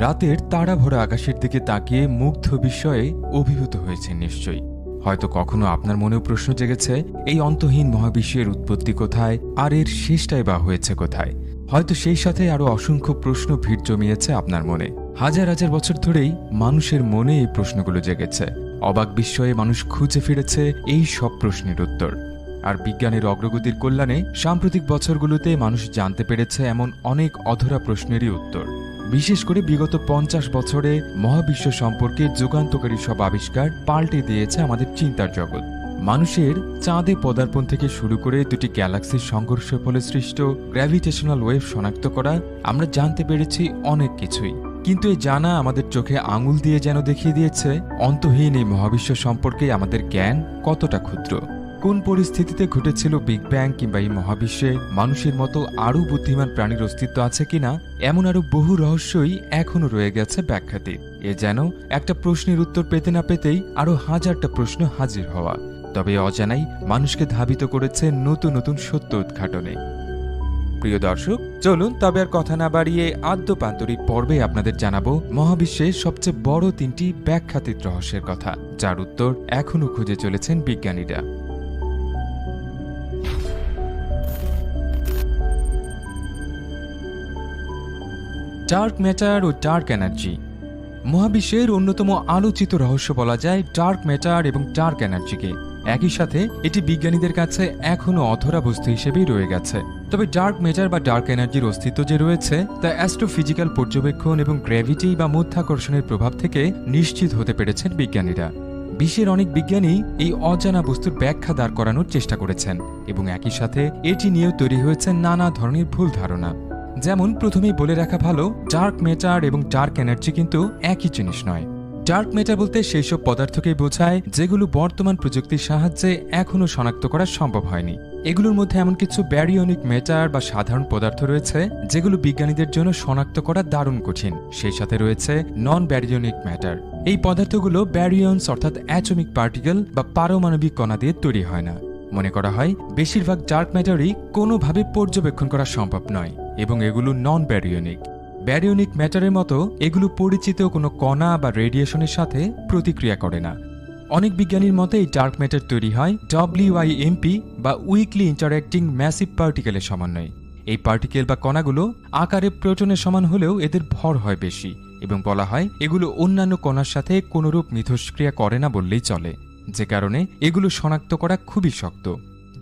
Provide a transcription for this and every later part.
রাতের তাড়াভরা আকাশের দিকে তাকিয়ে মুগ্ধ বিস্ময়ে অভিভূত হয়েছেন নিশ্চয়ই। হয়তো কখনো আপনার মনেও প্রশ্ন জেগেছে, এই অন্তহীন মহাবিশ্বের উৎপত্তি কোথায়, আর এর শেষটাই বা হয়েছে কোথায়। হয়তো সেই সাথে আরও অসংখ্য প্রশ্ন ভিড় জমিয়েছে আপনার মনে। হাজার হাজার বছর ধরেই মানুষের মনে এই প্রশ্নগুলো জেগেছে। অবাক বিস্ময়ে মানুষ খুঁজে ফিরেছে এই সব প্রশ্নের উত্তর। আর বিজ্ঞানের অগ্রগতির কল্যাণে সাম্প্রতিক বছরগুলোতে মানুষ জানতে পেরেছে এমন অনেক অধরা প্রশ্নেরই উত্তর। বিশেষ করে বিগত 50 বছরে মহাবিশ্ব সম্পর্কে যুগান্তকারী সব আবিষ্কার পাল্টে দিয়েছে আমাদের চিন্তার জগৎ। মানুষের চাঁদে পদার্পণ থেকে শুরু করে দুটি গ্যালাক্সির সংঘর্ষের ফলে সৃষ্ট গ্র্যাভিটেশনাল ওয়েভ শনাক্ত করা, আমরা জানতে পেরেছি অনেক কিছুই। কিন্তু এই জানা আমাদের চোখে আঙুল দিয়ে যেন দেখিয়ে দিয়েছে অন্তহীন এই মহাবিশ্ব সম্পর্কে আমাদের জ্ঞান কতটা ক্ষুদ্র। কোন পরিস্থিতিতে ঘটেছিল বিগ ব্যাং, কিংবা এই মহাবিশ্বে মানুষের মতো আরও বুদ্ধিমান প্রাণীর অস্তিত্ব আছে কিনা, এমন আরও বহু রহস্যই এখনও রয়ে গেছে ব্যাখ্যাতীত। এ যেন একটা প্রশ্নের উত্তর পেতে না পেতেই আরও হাজারটা প্রশ্ন হাজির হওয়া। তবে অজানাই মানুষকে ধাবিত করেছে নতুন নতুন সত্য উদ্ঘাটনে। প্রিয় দর্শক, চলুন তবে আর কথা না বাড়িয়ে আদ্যপান্তরিক পর্বে আপনাদের জানাবো মহাবিশ্বের সবচেয়ে বড় 3টি ব্যাখ্যাতীত রহস্যের কথা, যার উত্তর এখনও খুঁজে চলেছেন বিজ্ঞানীরা। ডার্ক ম্যাটার ও ডার্ক এনার্জি। মহাবিশ্বের অন্যতম আলোচিত রহস্য বলা যায় ডার্ক ম্যাটার এবং ডার্ক এনার্জিকে। একই সাথে এটি বিজ্ঞানীদের কাছে এখনও অধরা বস্তু হিসেবেই রয়ে গেছে। তবে ডার্ক ম্যাটার বা ডার্ক এনার্জির অস্তিত্ব যে রয়েছে তা অ্যাস্ট্রোফিজিক্যাল পর্যবেক্ষণ এবং গ্র্যাভিটি বা মধ্যাকর্ষণের প্রভাব থেকে নিশ্চিত হতে পেরেছেন বিজ্ঞানীরা। বিশ্বের অনেক বিজ্ঞানী এই অজানা বস্তুর ব্যাখ্যা দাঁড় করানোর চেষ্টা করেছেন এবং একই সাথে এটি নিয়েও তৈরি হয়েছে নানা ধরনের ভুল ধারণা। যেমন প্রথমেই বলে রাখা ভালো, ডার্ক ম্যাটার এবং ডার্ক এনার্জি কিন্তু একই জিনিস নয়। ডার্ক ম্যাটার বলতে সেই সব পদার্থকেই বোঝায় যেগুলো বর্তমান প্রযুক্তির সাহায্যে এখনও শনাক্ত করা সম্ভব হয়নি। এগুলোর মধ্যে এমন কিছু ব্যারিয়নিক ম্যাটার বা সাধারণ পদার্থ রয়েছে যেগুলো বিজ্ঞানীদের জন্য শনাক্ত করা দারুণ কঠিন। সেই সাথে রয়েছে নন ব্যারিয়নিক ম্যাটার। এই পদার্থগুলো ব্যারিয়নস অর্থাৎ অ্যাটমিক পার্টিকেল বা পারমাণবিক কণা দিয়ে তৈরি হয় না। মনে করা হয় বেশিরভাগ ডার্ক ম্যাটারই কোনোভাবে পর্যবেক্ষণ করা সম্ভব নয় এবং এগুলো নন ব্যারিয়নিক। ব্যারিয়নিক ম্যাটারের মতো এগুলো পরিচিত কোনো কণা বা রেডিয়েশনের সাথে প্রতিক্রিয়া করে না। অনেক বিজ্ঞানীর মতে এই ডার্ক ম্যাটার তৈরি হয় WIMP বা উইকলি ইন্টারঅ্যাক্টিং ম্যাসিভ পার্টিকেলের সমন্বয়ে। এই পার্টিকেল বা কণাগুলো আকারে প্রোটনের সমান হলেও এদের ভর হয় বেশি এবং বলা হয় এগুলো অন্যান্য কণার সাথে কোনোরূপ মিথস্ক্রিয়া করে না বললেই চলে, যে কারণে এগুলো শনাক্ত করা খুবই শক্ত।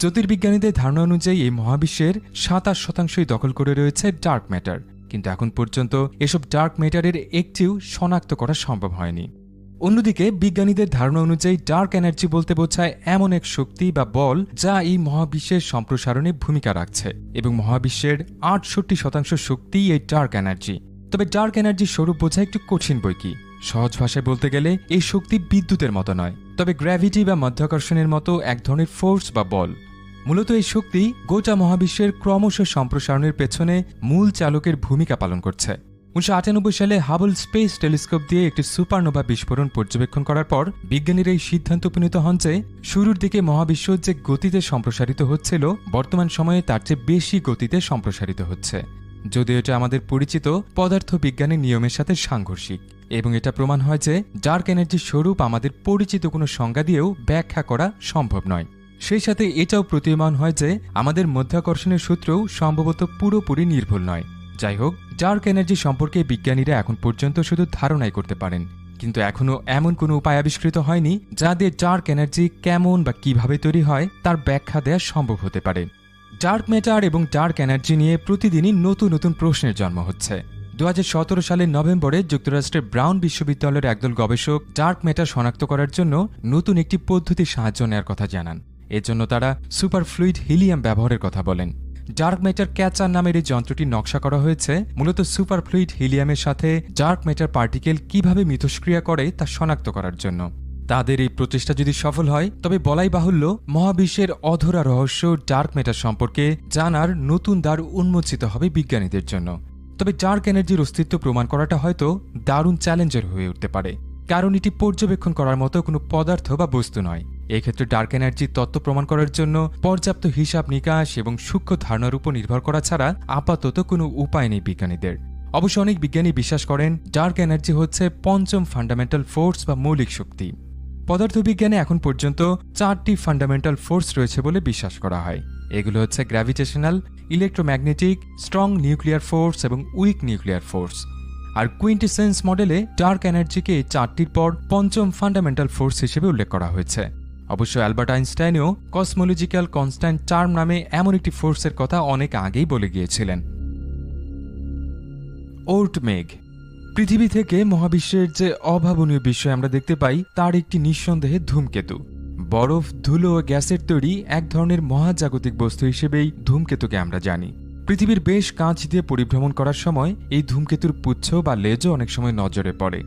জ্যোতির্বিজ্ঞানীদের ধারণা অনুযায়ী এই মহাবিশ্বের 27% দখল করে রয়েছে ডার্ক ম্যাটার, কিন্তু এখন পর্যন্ত এসব ডার্ক ম্যাটারের একটিও শনাক্ত করা সম্ভব হয়নি। অন্যদিকে বিজ্ঞানীদের ধারণা অনুযায়ী ডার্ক এনার্জি বলতে বোঝায় এমন এক শক্তি বা বল যা এই মহাবিশ্বের সম্প্রসারণে ভূমিকা রাখছে এবং মহাবিশ্বের 68% শক্তিই এই ডার্ক এনার্জি। তবে ডার্ক এনার্জির স্বরূপ বোঝা একটু কঠিন বৈকি। সহজ ভাষায় বলতে গেলে এই শক্তি বিদ্যুতের মতো নয়, তবে গ্র্যাভিটি বা মাধ্যাকর্ষণের মতো এক ধরনের ফোর্স বা বল। মূলত এই শক্তি গোটা মহাবিশ্বের ক্রমশ সম্প্রসারণের পেছনে মূল চালকের ভূমিকা পালন করছে। 1998 সালে হাবল স্পেস টেলিস্কোপ দিয়ে একটি সুপারনোভা বিস্ফোরণ পর্যবেক্ষণ করার পর বিজ্ঞানীরা এই সিদ্ধান্ত উপনীত হন যে শুরুর দিকে মহাবিশ্ব যে গতিতে সম্প্রসারিত হচ্ছিল, বর্তমান সময়ে তার চেয়ে বেশি গতিতে সম্প্রসারিত হচ্ছে। যদিও এটা আমাদের পরিচিত পদার্থ বিজ্ঞানের নিয়মের সাথে সাংঘর্ষিক এবং এটা প্রমাণ হয় যে ডার্ক এনার্জির স্বরূপ আমাদের পরিচিত কোনো সংজ্ঞা দিয়েও ব্যাখ্যা করা সম্ভব নয়। সেই সাথে এটাও প্রতীয়মান হয় যে আমাদের মধ্যাকর্ষণের সূত্রও সম্ভবত পুরোপুরি নির্ভুল নয়। যাই হোক, ডার্ক এনার্জি সম্পর্কে বিজ্ঞানীরা এখন পর্যন্ত শুধু ধারণাই করতে পারেন, কিন্তু এখনও এমন কোনো উপায় আবিষ্কৃত হয়নি যা দিয়ে ডার্ক এনার্জি কেমন বা কিভাবে তৈরি হয় তার ব্যাখ্যা দেওয়া সম্ভব হতে পারে। ডার্ক ম্যাটার এবং ডার্ক এনার্জি নিয়ে প্রতিদিনই নতুন নতুন প্রশ্নের জন্ম হচ্ছে। 2017 সালের নভেম্বরে যুক্তরাষ্ট্রের ব্রাউন বিশ্ববিদ্যালয়ের একদল গবেষক ডার্ক ম্যাটার শনাক্ত করার জন্য নতুন একটি পদ্ধতির সাহায্য নেওয়ার কথা জানান। এর জন্য তারা সুপারফ্লুইড হিলিয়াম ব্যবহারের কথা বলেন। ডার্ক ম্যাটার ক্যাচার নামের এই যন্ত্রটি নকশা করা হয়েছে মূলত সুপারফ্লুইড হিলিয়ামের সাথে ডার্ক ম্যাটার পার্টিকেল কিভাবে মিথস্ক্রিয়া করে তা শনাক্ত করার জন্য। তাদের এই প্রচেষ্টা যদি সফল হয় তবে বলাই বাহুল্য মহাবিশ্বের অধরা রহস্য ডার্ক ম্যাটার সম্পর্কে জানার নতুন দ্বার উন্মোচিত হবে বিজ্ঞানীদের জন্য। তবে ডার্ক এনার্জির অস্তিত্ব প্রমাণ করাটা হয়তো দারুণ চ্যালেঞ্জের হয়ে উঠতে পারে, কারণ এটি পর্যবেক্ষণ করার মতো কোনো পদার্থ বা বস্তু নয়। এক্ষেত্রে ডার্ক এনার্জির তত্ত্ব প্রমাণ করার জন্য পর্যাপ্ত হিসাব নিকাশ এবং সূক্ষ্ম ধারণার উপর নির্ভর করা ছাড়া আপাতত কোনো উপায় নেই বিজ্ঞানীদের। অবশ্য অনেক বিজ্ঞানী বিশ্বাস করেন ডার্ক এনার্জি হচ্ছে পঞ্চম ফান্ডামেন্টাল ফোর্স বা মৌলিক শক্তি। পদার্থবিজ্ঞানে এখন পর্যন্ত 4টি ফান্ডামেন্টাল ফোর্স রয়েছে বলে বিশ্বাস করা হয়। এগুলো হচ্ছে gravitational, electromagnetic, strong nuclear force এবং উইক নিউক্লিয়ার ফোর্স। আর কুইন্টেসেন্স মডেলে ডার্ক এনার্জিকে এই 4টির পর পঞ্চম ফান্ডামেন্টাল ফোর্স হিসেবে উল্লেখ করা হয়েছে। অবশ্য অ্যালবার্ট আইনস্টাইনও কসমোলজিক্যাল কনস্ট্যান্ট টার্ম নামে এমন একটি ফোর্সের কথা অনেক আগেই বলে গিয়েছিলেন। ওর্ট মেঘ। পৃথিবী থেকে মহাবিশ্বের যে অভাবনীয় বিষয় আমরা দেখতে পাই তার একটি নিঃসন্দেহে ধূমকেতু। বরফ, ধুলো ও গ্যাসের তৈরি এক ধরনের মহাজাগতিক বস্তু হিসেবেই ধূমকেতুকে আমরা জানি। পৃথিবীর বেশ কাছ দিয়ে পরিভ্রমণ করার সময় এই ধূমকেতুর পুচ্ছ বা লেজও অনেক সময় নজরে পড়ে।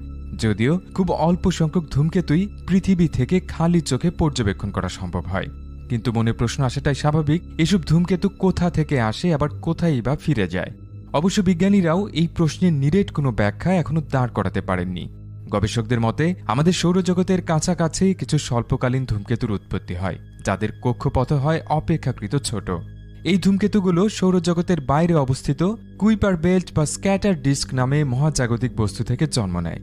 যদিও খুব অল্প সংখ্যক ধূমকেতুই পৃথিবী থেকে খালি চোখে পর্যবেক্ষণ করা সম্ভব হয়। কিন্তু মনে প্রশ্ন আসাটাই স্বাভাবিক, এসব ধূমকেতু কোথা থেকে আসে, আবার কোথায় বা ফিরে যায়? অবশ্য বিজ্ঞানীরাও এই প্রশ্নের নিরেট কোনো ব্যাখ্যা এখনো দাঁড় করাতে পারেননি। গবেষকদের মতে আমাদের সৌরজগতের কাছাকাছি কিছু স্বল্পকালীন ধূমকেতুর উৎপত্তি হয়, যাদের কক্ষপথ হয় অপেক্ষাকৃত ছোট। এই ধূমকেতুগুলো সৌরজগতের বাইরে অবস্থিত কুইপার বেল্ট বা স্ক্যাটার ডিস্ক নামে মহাজাগতিক বস্তু থেকে জন্ম নেয়।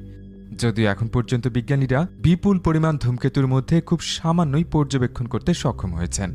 যদিও এখন পর্যন্ত বিজ্ঞানীরা বিপুল পরিমাণ ধূমকেতুর মধ্যে খুব সামান্যই পর্যবেক্ষণ করতে সক্ষম হয়েছেন,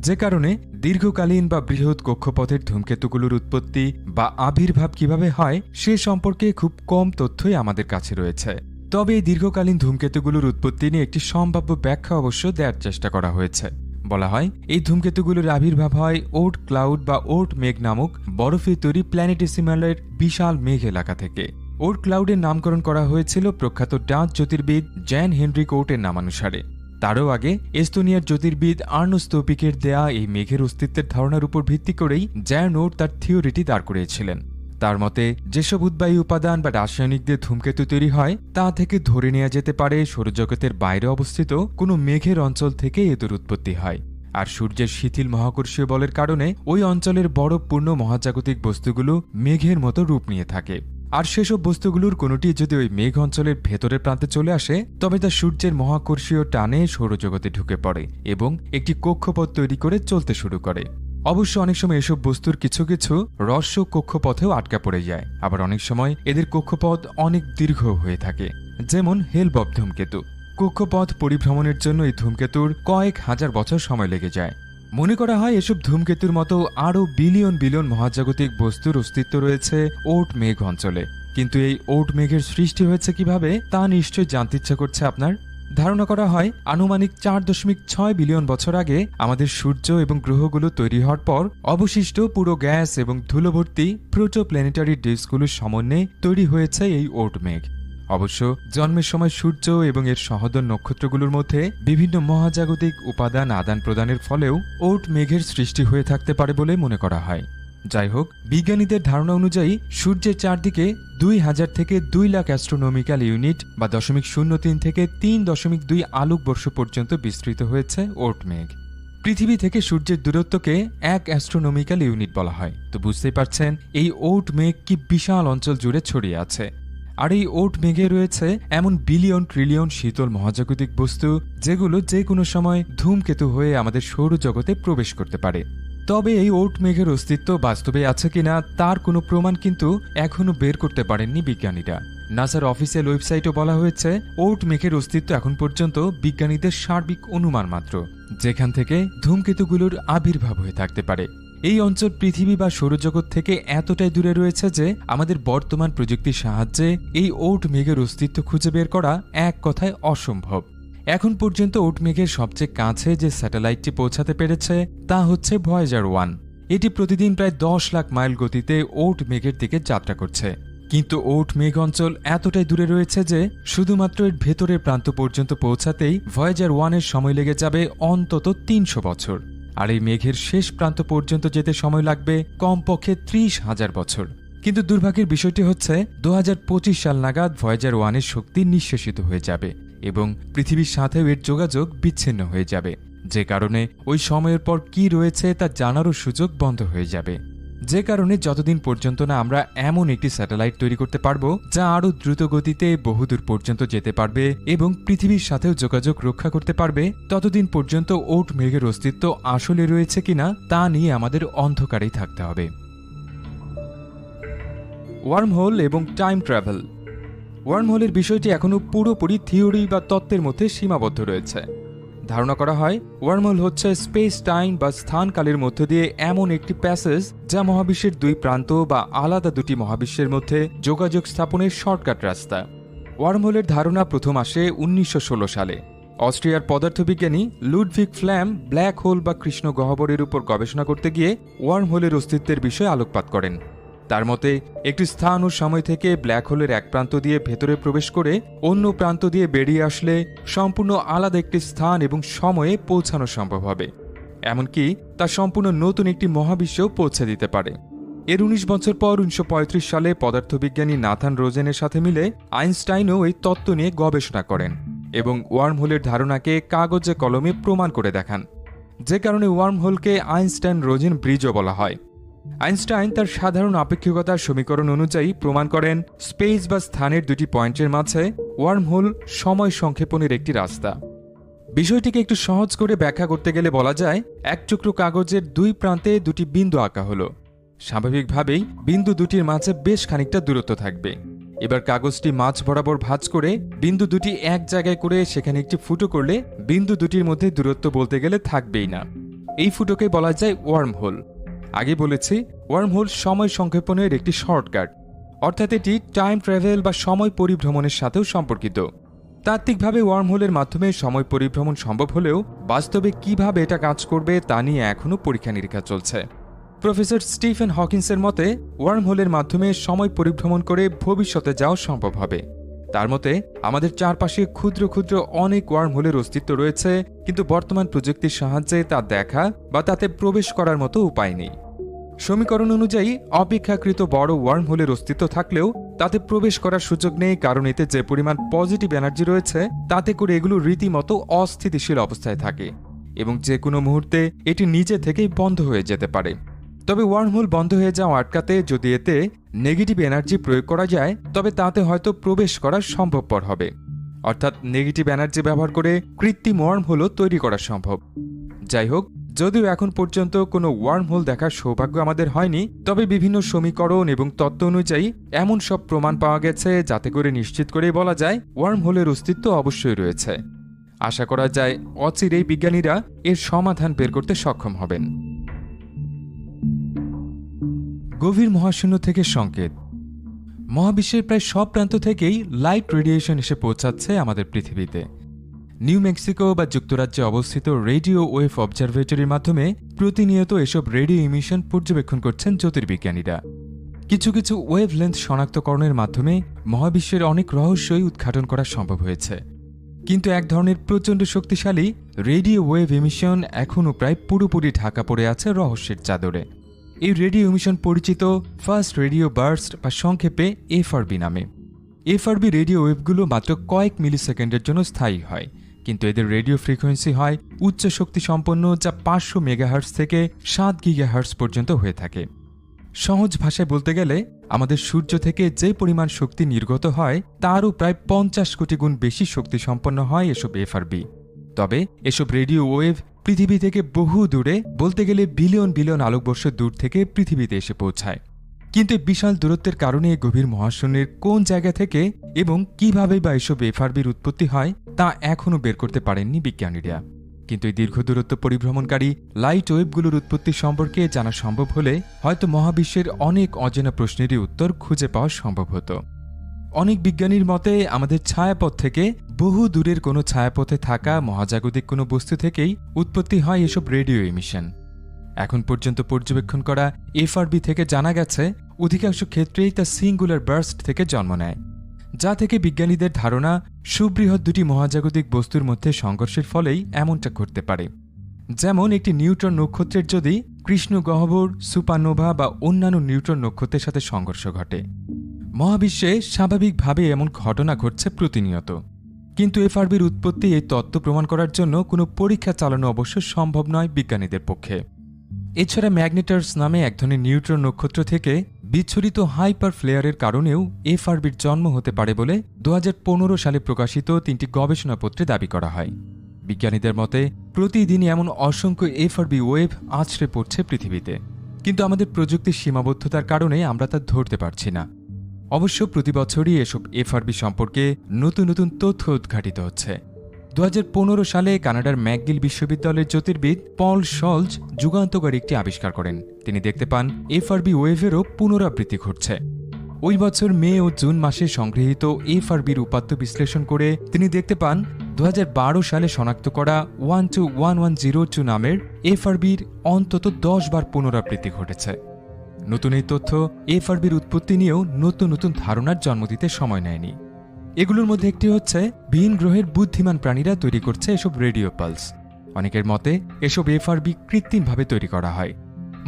যে কারণে দীর্ঘকালীন বা বৃহৎ কক্ষপথের ধূমকেতুগুলোর উৎপত্তি বা আবির্ভাব কিভাবে হয় সে সম্পর্কে খুব কম তথ্যই আমাদের কাছে রয়েছে। তবে এই দীর্ঘকালীন ধূমকেতুগুলোর উৎপত্তি নিয়ে একটি সম্ভাব্য ব্যাখ্যা অবশ্য দেওয়ার চেষ্টা করা হয়েছে। বলা হয় এই ধূমকেতুগুলোর আবির্ভাব হয় ওর্ট ক্লাউড বা ওর্ট মেঘ নামক বরফে তৈরি প্ল্যানেটেসিমালের বিশাল মেঘ এলাকা থেকে। ওর্ট ক্লাউডের নামকরণ করা হয়েছিল প্রখ্যাত ডাচ জ্যোতির্বিদ জ্যান হেনরিক ওর্টের নামানুসারে। তারও আগে এস্তোনিয়ার জ্যোতির্বিদ আর্নো স্তোপিকের দেয়া এই মেঘের অস্তিত্বের ধারণার উপর ভিত্তি করেই জ্যান ওর্ট তার থিওরিটি দাঁড় করিয়েছিলেন। তার মতে যেসব উদ্বায়ী উপাদান বা রাসায়নিক দিয়ে ধূমকেতু তৈরি হয় তা থেকে ধরে নেওয়া যেতে পারে সৌরজগতের বাইরে অবস্থিত কোনো মেঘের অঞ্চল থেকে এদের উৎপত্তি হয়। আর সূর্যের শিথিল মহাকর্ষীয় বলের কারণে ওই অঞ্চলের বরফপূর্ণ মহাজাগতিক বস্তুগুলো মেঘের মতো রূপ নিয়ে থাকে। আর সেসব বস্তুগুলোর কোনোটি যদি ওই মেঘ অঞ্চলের ভেতরের প্রান্তে চলে আসে তবে তা সূর্যের মহাকর্ষীয় টানে সৌরজগতে ঢুকে পড়ে এবং একটি কক্ষপথ তৈরি করে চলতে শুরু করে। অবশ্য অনেক সময় এসব বস্তুর কিছু কিছু হ্রস্ব কক্ষপথেও আটকা পড়ে যায়, আবার অনেক সময় এদের কক্ষপথ অনেক দীর্ঘ হয়ে থাকে, যেমন হেল-বব ধূমকেতু। কক্ষপথ পরিভ্রমণের জন্য এই ধূমকেতুর কয়েক হাজার বছর সময় লেগে যায়। মনে করা হয় এসব ধূমকেতুর মতো আরও বিলিয়ন বিলিয়ন মহাজাগতিক বস্তুর অস্তিত্ব রয়েছে ওর্ট মেঘ অঞ্চলে। কিন্তু এই ওর্ট মেঘের সৃষ্টি হয়েছে কিভাবে তা নিশ্চয়ই জানতে ইচ্ছা করছে আপনার। ধারণা করা হয় আনুমানিক 4.6 বিলিয়ন বছর আগে আমাদের সূর্য এবং গ্রহগুলো তৈরি হওয়ার পর অবশিষ্ট পুরো গ্যাস এবং ধুলোভর্তি প্রোটোপ্ল্যানেটারি ডিস্কগুলোর সমন্বয়ে তৈরি হয়েছে এই ওর্ট মেঘ। অবশ্য জন্মের সময় সূর্য এবং এর সহোদর নক্ষত্রগুলোর মধ্যে বিভিন্ন মহাজাগতিক উপাদান আদান প্রদানের ফলেও ওর্ট মেঘের সৃষ্টি হয়ে থাকতে পারে বলে মনে করা হয়। যাই হোক, বিজ্ঞানীদের ধারণা অনুযায়ী সূর্যের চারদিকে 2000 থেকে 2 লাখ অ্যাস্ট্রোনমিক্যাল ইউনিট বা 0.03 থেকে 3.2 আলোকবর্ষ পর্যন্ত বিস্তৃত হয়েছে ওর্ট মেঘ। পৃথিবী থেকে সূর্যের দূরত্বকে 1 অ্যাস্ট্রোনমিক্যাল ইউনিট বলা হয়। তো বুঝতেই পারছেন এই ওর্ট মেঘ কি বিশাল অঞ্চল জুড়ে ছড়িয়ে আছে। আর এই ওর্ট মেঘে রয়েছে এমন বিলিয়ন ট্রিলিয়ন শীতল মহাজাগতিক বস্তু যেগুলো যে কোনো সময় ধূমকেতু হয়ে আমাদের সৌরজগতে প্রবেশ করতে পারে। তবে এই ওর্ট মেঘের অস্তিত্ব বাস্তবে আছে কিনা তার কোনো প্রমাণ কিন্তু এখনও বের করতে পারেননি বিজ্ঞানীরা। নাসার অফিসিয়াল ওয়েবসাইটে বলা হয়েছে ওর্ট মেঘের অস্তিত্ব এখন পর্যন্ত বিজ্ঞানীদের সার্বিক অনুমান মাত্র, যেখান থেকে ধূমকেতুগুলোর আবির্ভাব হয়ে থাকতে পারে। এই অঞ্চল পৃথিবী বা সৌরজগৎ থেকে এতটাই দূরে রয়েছে যে আমাদের বর্তমান প্রযুক্তির সাহায্যে এই ওর্ট মেঘের অস্তিত্ব খুঁজে বের করা এক কথায় অসম্ভব। এখন পর্যন্ত ওর্ট মেঘের সবচেয়ে কাছে যে স্যাটেলাইটটি পৌঁছাতে পেরেছে তা হচ্ছে ভয়েজার 1। এটি প্রতিদিন প্রায় 10 লাখ মাইল গতিতে ওর্ট মেঘের দিকে যাত্রা করছে। কিন্তু ওর্ট মেঘ অঞ্চল এতটাই দূরে রয়েছে যে শুধুমাত্র এর ভেতরের প্রান্ত পর্যন্ত পৌঁছাতেই ভয়েজার 1-এর সময় লেগে যাবে অন্তত 300 বছর। আর এই মেঘের শেষ প্রান্ত পর্যন্ত যেতে সময় লাগবে কমপক্ষে 30,000 বছর। কিন্তু দুর্ভাগ্যের বিষয়টি হচ্ছে 2025 সাল নাগাদ ভয়েজার 1-এর শক্তি নিঃশেষিত হয়ে যাবে এবং পৃথিবীর সাথেও এর যোগাযোগ বিচ্ছিন্ন হয়ে যাবে, যে কারণে ওই সময়ের পর কি রয়েছে তা জানারও সুযোগ বন্ধ হয়ে যাবে। যে কারণে যতদিন পর্যন্ত না আমরা এমন একটি স্যাটেলাইট তৈরি করতে পারবো যা আরও দ্রুত গতিতে বহুদূর পর্যন্ত যেতে পারবে এবং পৃথিবীর সাথেও যোগাযোগ রক্ষা করতে পারবে, ততদিন পর্যন্ত ওর্ট মেঘের অস্তিত্ব আসলে রয়েছে কিনা তা নিয়ে আমাদের অন্ধকারেই থাকতে হবে। ওয়ার্মহোল এবং টাইম ট্রাভেল। ওয়ার্মহোলের বিষয়টি এখনও পুরোপুরি থিওরি বা তত্ত্বের মধ্যে সীমাবদ্ধ রয়েছে। ধারণা করা হয় ওয়ার্মহোল হচ্ছে স্পেস টাইম বা স্থানকালের মধ্য দিয়ে এমন একটি প্যাসেজ যা মহাবিশ্বের দুই প্রান্ত বা আলাদা দুটি মহাবিশ্বের মধ্যে যোগাযোগ স্থাপনের শর্টকাট রাস্তা। ওয়ার্মহোলের ধারণা প্রথম আসে 1916 সালে। অস্ট্রিয়ার পদার্থবিজ্ঞানী লুডভিগ ফ্ল্যাম ব্ল্যাক হোল বা কৃষ্ণ গহ্বরের উপর গবেষণা করতে গিয়ে ওয়ার্মহোলের অস্তিত্বের বিষয়ে আলোকপাত করেন। তার মতে একটি স্থান ও সময় থেকে ব্ল্যাক হোলের এক প্রান্ত দিয়ে ভেতরে প্রবেশ করে অন্য প্রান্ত দিয়ে বেরিয়ে আসলে সম্পূর্ণ আলাদা একটি স্থান এবং সময়ে পৌঁছানো সম্ভব হবে, এমনকি তা সম্পূর্ণ নতুন একটি মহাবিশ্বেও পৌঁছে দিতে পারে। এর 19 বছর পর 1935 সালে পদার্থবিজ্ঞানী নাথান রোজেনের সাথে মিলে আইনস্টাইনও এই তত্ত্ব নিয়ে গবেষণা করেন এবং ওয়ার্মহোলের ধারণাকে কাগজে কলমে প্রমাণ করে দেখান, যে কারণে ওয়ার্মহোলকে আইনস্টাইন রোজেন ব্রিজও বলা হয়। আইনস্টাইন তার সাধারণ আপেক্ষিকতার সমীকরণ অনুযায়ী প্রমাণ করেন স্পেস বা স্থানের দুটি পয়েন্টের মাঝে ওয়ার্মহোল সময় সংক্ষেপণের একটি রাস্তা। বিষয়টিকে একটু সহজ করে ব্যাখ্যা করতে গেলে বলা যায় এক টুকরো কাগজের দুই প্রান্তে দুটি বিন্দু আঁকা হলো। স্বাভাবিকভাবেই বিন্দু দুটির মাঝে বেশ খানিকটা দূরত্ব থাকবে। এবার কাগজটি মাঝ বরাবর ভাঁজ করে বিন্দু দুটি এক জায়গায় করে সেখানে একটি ফুটো করলে বিন্দু দুটির মধ্যে দূরত্ব বলতে গেলে থাকবেই না। এই ফুটোকে বলা যায় ওয়ার্মহোল। আগে বলেছি ওয়ার্মহোল সময় সংক্ষেপণের একটি শর্টকাট, অর্থাৎ এটি টাইম ট্রাভেল বা সময় পরিভ্রমণের সাথেও সম্পর্কিত। তাত্ত্বিকভাবে ওয়ার্মহোলের মাধ্যমে সময় পরিভ্রমণ সম্ভব হলেও বাস্তবে কিভাবে এটা কাজ করবে তা নিয়ে এখনও পরীক্ষা নিরীক্ষা চলছে। প্রফেসর স্টিফেন হকিন্সের মতে ওয়ার্মহোলের মাধ্যমে সময় পরিভ্রমণ করে ভবিষ্যতে যাওয়া সম্ভব হবে। তার মতে আমাদের চারপাশে ক্ষুদ্র ক্ষুদ্র অনেক ওয়ার্মহোলের অস্তিত্ব রয়েছে, কিন্তু বর্তমান প্রযুক্তির সাহায্যে তা দেখা বা তাতে প্রবেশ করার মতো উপায় নেই। সমীকরণ অনুযায়ী অপেক্ষাকৃত বড় ওয়ার্মহোলের অস্তিত্ব থাকলেও তাতে প্রবেশ করার সুযোগ নেই, কারণ এতে যে পরিমাণ পজিটিভ এনার্জি রয়েছে তাতে করে এগুলো রীতিমতো অস্থিতিশীল অবস্থায় থাকে এবং যে কোনো মুহূর্তে এটি নিজে থেকেই বন্ধ হয়ে যেতে পারে। তবে ওয়ার্মহোল বন্ধ হয়ে যাওয়া আটকাতে যদি এতে নেগেটিভ এনার্জি প্রয়োগ করা যায় তবে তাতে হয়তো প্রবেশ করা সম্ভবপর হবে, অর্থাৎ নেগেটিভ এনার্জি ব্যবহার করে কৃত্রিম ওয়ার্মহোলও তৈরি করা সম্ভব। যাই হোক, যদিও এখন পর্যন্ত কোনো ওয়ার্মহোল দেখার সৌভাগ্য আমাদের হয়নি, তবে বিভিন্ন সমীকরণ এবং তত্ত্ব অনুযায়ী এমন সব প্রমাণ পাওয়া গেছে যাতে করে নিশ্চিত করেই বলা যায় ওয়ার্মহোলের অস্তিত্ব অবশ্যই রয়েছে। আশা করা যায় অচিরেই বিজ্ঞানীরা এর সমাধান বের করতে সক্ষম হবেন। গভীর মহাশূন্য থেকে সংকেত। মহাবিশ্বের প্রায় সব প্রান্ত থেকেই লাইট রেডিয়েশন এসে পৌঁছাচ্ছে আমাদের পৃথিবীতে। নিউ মেক্সিকো বা যুক্তরাজ্যে অবস্থিত রেডিও ওয়েভ অবজারভেটরির মাধ্যমে প্রতিনিয়ত এসব রেডিও ইমিশন পর্যবেক্ষণ করছেন জ্যোতির্বিজ্ঞানীরা। কিছু কিছু ওয়েভ লেন্থ শনাক্তকরণের মাধ্যমে মহাবিশ্বের অনেক রহস্যই উদ্ঘাটন করা সম্ভব হয়েছে, কিন্তু এক ধরনের প্রচণ্ড শক্তিশালী রেডিও ওয়েভ ইমিশন এখনও প্রায় পুরোপুরি ঢাকা পড়ে আছে রহস্যের চাদরে। এই রেডিও ইমিশন পরিচিত ফার্স্ট রেডিও বার্স্ট বা সংক্ষেপে এফআরবি নামে। এফআরবি রেডিও ওয়েভগুলো মাত্র কয়েক মিলি সেকেন্ডের জন্য স্থায়ী হয়, কিন্তু এদের রেডিও ফ্রিকোয়েন্সি হয় উচ্চ শক্তি সম্পন্ন, যা 500 মেগাহার্টজ থেকে 7 গিগাহার্টজ পর্যন্ত হয়ে থাকে। সহজ ভাষায় বলতে গেলে আমাদের সূর্য থেকে যে পরিমাণ শক্তি নির্গত হয় তারও প্রায় 50 কোটি গুণ বেশি শক্তি সম্পন্ন হয় এসব এফআরবি। তবে এসব রেডিও ওয়েভ পৃথিবী থেকে বহু দূরে, বলতে গেলে বিলিয়ন বিলিয়ন আলোকবর্ষ দূর থেকে পৃথিবীতে এসে পৌঁছায়। কিন্তু বিশাল দূরত্বের কারণে গভীর মহাশূন্যের কোন জায়গা থেকে এবং কিভাবে বা এসব এফআরবির উৎপত্তি হয় তা এখনও বের করতে পারেননি বিজ্ঞানীরা। কিন্তু এই দীর্ঘ দূরত্ব পরিভ্রমণকারী লাইট ওয়েভগুলোর উৎপত্তি সম্পর্কে জানা সম্ভব হলে হয়তো মহাবিশ্বের অনেক অজানা প্রশ্নেরই উত্তর খুঁজে পাওয়া সম্ভব হতো। অনেক বিজ্ঞানীর মতে আমাদের ছায়াপথ থেকে বহু দূরের কোনো ছায়াপথে থাকা মহাজাগতিক কোনো বস্তু থেকেই উৎপত্তি হয় এসব রেডিও ইমিশন। এখন পর্যন্ত পর্যবেক্ষণ করা এফআরবি থেকে জানা গেছে অধিকাংশ ক্ষেত্রেই তা সিঙ্গুলার বার্স্ট থেকে জন্ম নেয়, যা থেকে বিজ্ঞানীদের ধারণা সুবৃহৎ দুটি মহাজাগতিক বস্তুর মধ্যে সংঘর্ষের ফলেই এমনটা ঘটতে পারে। যেমন একটি নিউট্রন নক্ষত্রের যদি কৃষ্ণ গহ্বর, সুপারনোভা বা অন্যান্য নিউট্রন নক্ষত্রের সাথে সংঘর্ষ ঘটে। মহাবিশ্বে স্বাভাবিকভাবে এমন ঘটনা ঘটছে প্রতিনিয়ত, কিন্তু এফআরবির উৎপত্তি এই তত্ত্ব প্রমাণ করার জন্য কোনো পরীক্ষা চালানো অবশ্য সম্ভব নয় বিজ্ঞানীদের পক্ষে। এছাড়া ম্যাগনেটার্স নামে এক ধরনের নিউট্রন নক্ষত্র থেকে বিচ্ছুরিত হাইপার ফ্লেয়ারের কারণেও এফআরবির জন্ম হতে পারে বলে 2015 সালে প্রকাশিত 3টি গবেষণাপত্রে দাবি করা হয়। বিজ্ঞানীদের মতে প্রতিদিনই এমন অসংখ্য এফআরবি ওয়েভ আছড়ে পড়ছে পৃথিবীতে, কিন্তু আমাদের প্রযুক্তির সীমাবদ্ধতার কারণে আমরা তা ধরতে পারছি না। অবশ্য প্রতি বছরই এসব এফআরবি সম্পর্কে নতুন নতুন তথ্য উদ্ঘাটিত হচ্ছে। 2015 সালে কানাডার ম্যাকগিল বিশ্ববিদ্যালয়ের জ্যোতির্বিদ পল শলজ যুগান্তকারী একটি আবিষ্কার করেন। তিনি দেখতে পান এফআরবি ওয়েভেরও পুনরাবৃত্তি ঘটছে। ওই বছর মে ও জুন মাসে সংগৃহীত এফআরবির উপাত্ত বিশ্লেষণ করে তিনি দেখতে পান 2012 সালে শনাক্ত করা 121102 নামের এফআরবির অন্তত 10 বার পুনরাবৃত্তি ঘটেছে। নতুন এই তথ্য এফআরবির উৎপত্তি নিয়েও নতুন নতুন ধারণার জন্ম দিতে সময় নেয়নি। এগুলোর মধ্যে একটি হচ্ছে ভিন গ্রহের বুদ্ধিমান প্রাণীরা তৈরি করছে এসব রেডিও পালস। অনেকের মতে এসব এফআরবি কৃত্রিমভাবে তৈরি করা হয়।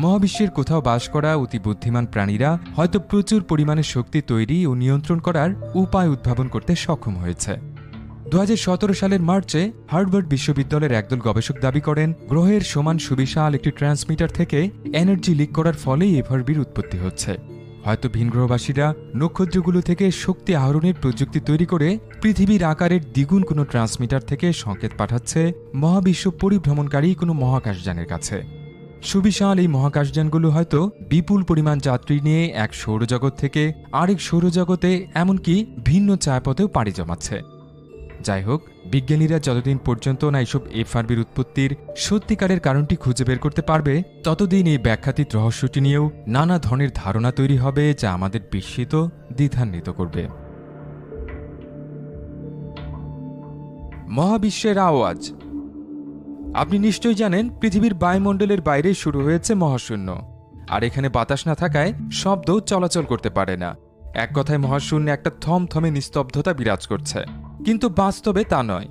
মহাবিশ্বের কোথাও বাস করা অতি বুদ্ধিমান প্রাণীরা হয়তো প্রচুর পরিমাণে শক্তি তৈরি ও নিয়ন্ত্রণ করার উপায় উদ্ভাবন করতে সক্ষম হয়েছে। 2017 সালের মার্চে হার্ভার্ড বিশ্ববিদ্যালয়ের একদল গবেষক দাবি করেন গ্রহের সমান সুবিশাল একটি ট্রান্সমিটার থেকে এনার্জি লিক করার ফলেই এফআরবির উৎপত্তি হচ্ছে। হয়তো ভিনগ্রহবাসীরা নক্ষত্রগুলো থেকে শক্তি আহরণের প্রযুক্তি তৈরি করে পৃথিবীর আকারের দ্বিগুণ কোনো ট্রান্সমিটার থেকে সংকেত পাঠাচ্ছে মহাবিশ্ব পরিভ্রমণকারী কোনো মহাকাশযানের কাছে। সুবিশাল এই মহাকাশযানগুলো হয়তো বিপুল পরিমাণ যাত্রী নিয়ে এক সৌরজগৎ থেকে আরেক সৌরজগতে এমনকি ভিন্ন ছায়াপথেও পাড়ি জমাচ্ছে। যাই হোক, বিজ্ঞানীরা যতদিন পর্যন্ত না এসব এফআরবির উৎপত্তির সত্যিকারের কারণটি খুঁজে বের করতে পারবে, ততদিন এই ব্যাখ্যাতীত রহস্যটি নিয়েও নানা ধরনের ধারণা তৈরি হবে, যা আমাদের বিস্মিত, দ্বিধান্বিত করবে। মহাবিশ্বের আওয়াজ। আপনি নিশ্চয়ই জানেন পৃথিবীর বায়ুমণ্ডলের বাইরে শুরু হয়েছে মহাশূন্য, আর এখানে বাতাস না থাকায় শব্দ চলাচল করতে পারে না। এক কথায় মহাশূন্যে একটা থমথমে নিস্তব্ধতা বিরাজ করছে, কিন্তু বাস্তবে তা নয়।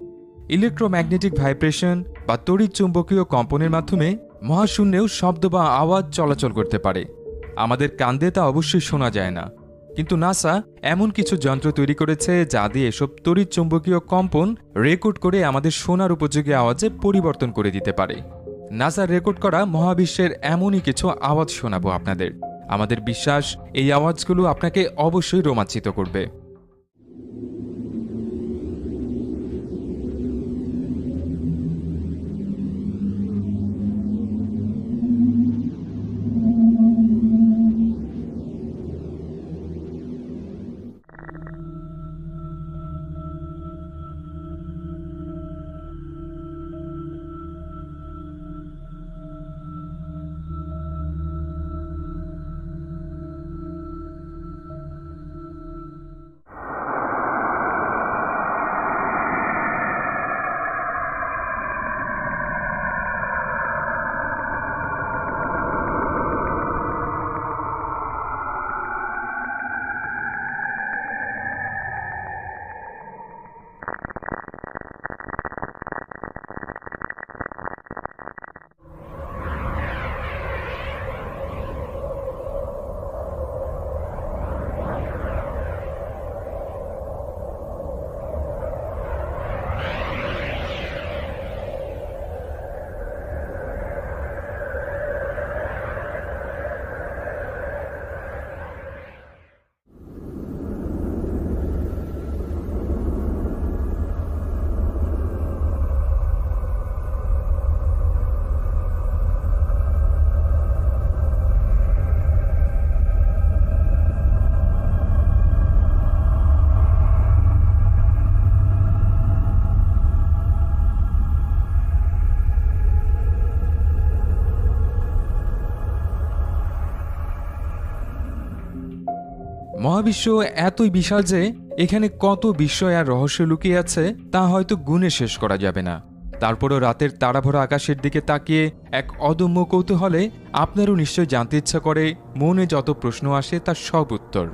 ইলেকট্রোম্যাগনেটিক ভাইব্রেশন বা তড়িৎচুম্বকীয় কম্পনের মাধ্যমে মহাশূন্যেও শব্দ বা আওয়াজ চলাচল করতে পারে। আমাদের কান্দে তা অবশ্যই শোনা যায় না, কিন্তু নাসা এমন কিছু যন্ত্র তৈরি করেছে যা দিয়ে এসব তড়িৎচুম্বকীয় কম্পন রেকর্ড করে আমাদের শোনার উপযোগী আওয়াজে পরিবর্তন করে দিতে পারে। নাসার রেকর্ড করা মহাবিশ্বের এমনই কিছু আওয়াজ শোনাবো আপনাদের। আমাদের বিশ্বাস এই আওয়াজগুলো আপনাকে অবশ্যই রোমাঞ্চিত করবে। মহাবিশ্ব এতই বিশাল যে এখানে কত বিস্ময় আর রহস্য লুকিয়ে আছে তা হয়তো গুণে শেষ করা যাবে না। তারপরও রাতের তারাভরা আকাশের দিকে তাকিয়ে এক অদম্য কৌতূহলে আপনারও নিশ্চয় জানতে ইচ্ছা করে, মনে যত প্রশ্ন আসে তার সব উত্তর।